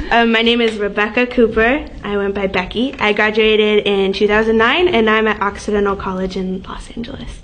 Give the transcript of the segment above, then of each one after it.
My name is Rebecca Cooper. I went by Becky. I graduated in 2009, and I'm at Occidental College in Los Angeles.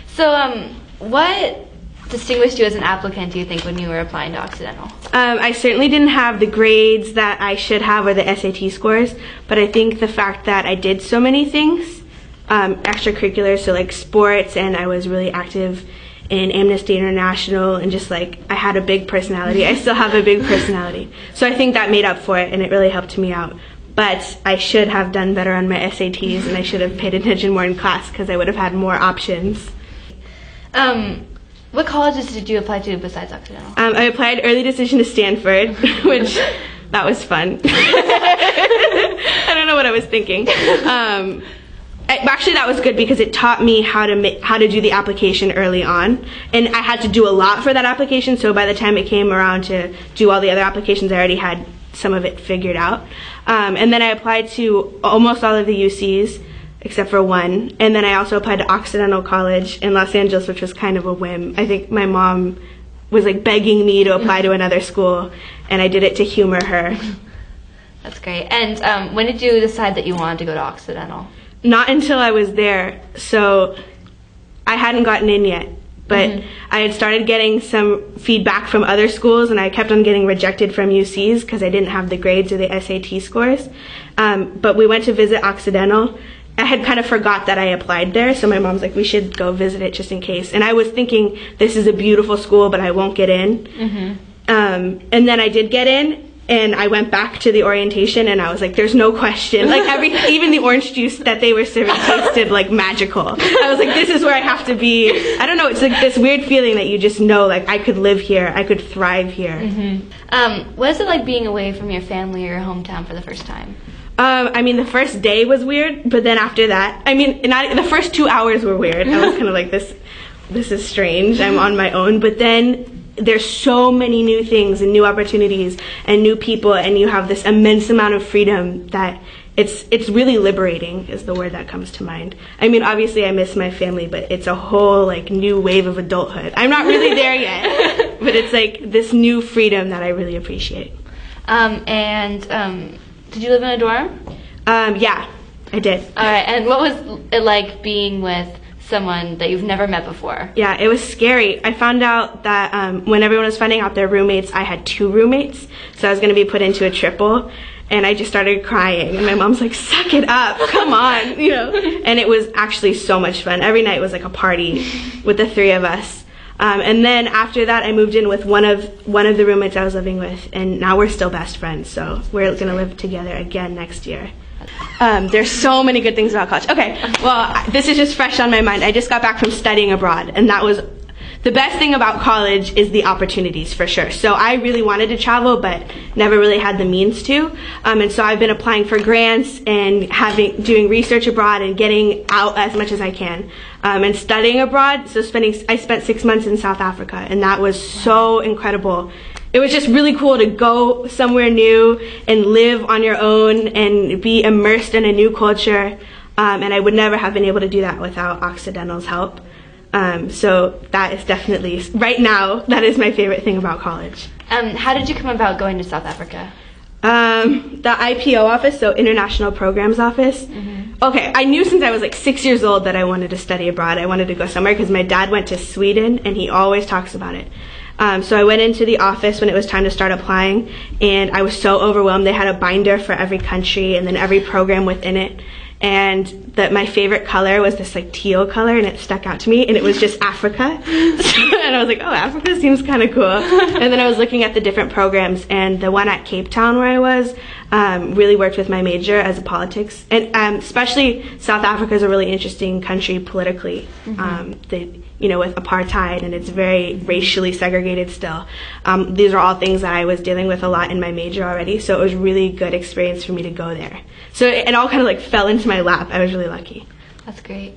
So, what distinguished you as an applicant, do you think, when you were applying to Occidental? I certainly didn't have the grades that I should have or the SAT scores, but I think the fact that I did so many things, extracurriculars, so like sports, and I was really active in Amnesty International, and just like I had a big personality. I still have a big personality. So I think that made up for it, and it really helped me out. But I should have done better on my SATs, and I should have paid attention more in class because I would have had more options. What colleges did you apply to besides Occidental? I applied early decision to Stanford, which that was fun. I don't know what I was thinking. Actually, that was good because it taught me how to do the application early on, and I had to do a lot for that application. So by the time it came around to do all the other applications, I already had some of it figured out. And then I applied to almost all of the UCs except for one, and then I also applied to Occidental College in Los Angeles, which was kind of a whim. I think my mom was like begging me to apply to another school, and I did it to humor her. That's great. And when did you decide that you wanted to go to Occidental? Not until I was there, so I hadn't gotten in yet, but I had started getting some feedback from other schools, and I kept on getting rejected from UCs because I didn't have the grades or the SAT scores. But we went to visit Occidental. I had kind of forgot that I applied there, so my mom's like, we should go visit it just in case. And I was thinking, this is a beautiful school, but I won't get in. And then I did get in, and I went back to the orientation, and I was like, there's no question. Like even the orange juice that they were serving tasted like magical. I was like, this is where I have to be. I don't know, it's like this weird feeling that you just know, like, I could live here, I could thrive here. What is it like being away from your family or your hometown for the first time? I mean, the first day was weird, but then after that, I mean, the first 2 hours were weird. I was kind of like, this is strange, I'm on my own, but then there's so many new things and new opportunities and new people, and you have this immense amount of freedom that it's really liberating is the word that comes to mind. I mean, obviously I miss my family, but it's a whole like new wave of adulthood. I'm not really there yet, but it's like this new freedom that I really appreciate. Did you live in a dorm? Yeah, I did. All right, and what was it like being with someone that you've never met before? Yeah, it was scary. I found out that when everyone was finding out their roommates, I had 2 roommates, so I was going to be put into a triple, and I just started crying, and my mom's like, suck it up, come on, you know. And it was actually so much fun. Every night was like a party with the 3 of us. And then after that, I moved in with one of the roommates I was living with, and now we're still best friends, so we're going to live together again next year. There's so many good things about college. Okay, well, this is just fresh on my mind. I just got back from studying abroad, and that was the best thing about college is the opportunities, for sure. So I really wanted to travel, but never really had the means to. And so I've been applying for grants and doing research abroad and getting out as much as I can. And studying abroad, so I spent 6 months in South Africa, and that was so incredible. It was just really cool to go somewhere new and live on your own and be immersed in a new culture. And I would never have been able to do that without Occidental's help. So that is definitely, right now, that is my favorite thing about college. How did you come about going to South Africa? The IPO office, so International Programs Office. Okay, I knew since I was like 6 years old that I wanted to study abroad. I wanted to go somewhere because my dad went to Sweden and he always talks about it. So I went into the office when it was time to start applying, and I was so overwhelmed. They had a binder for every country and then every program within it. And my favorite color was this like teal color, and it stuck out to me, and it was just Africa. And I was like, oh, Africa seems kind of cool. And then I was looking at the different programs, and the one at Cape Town where I was really worked with my major as a politics. And especially South Africa is a really interesting country politically. With apartheid, and it's very racially segregated still. These are all things that I was dealing with a lot in my major already, so it was really good experience for me to go there. So it all kind of like fell into my lap. I was really lucky. That's great.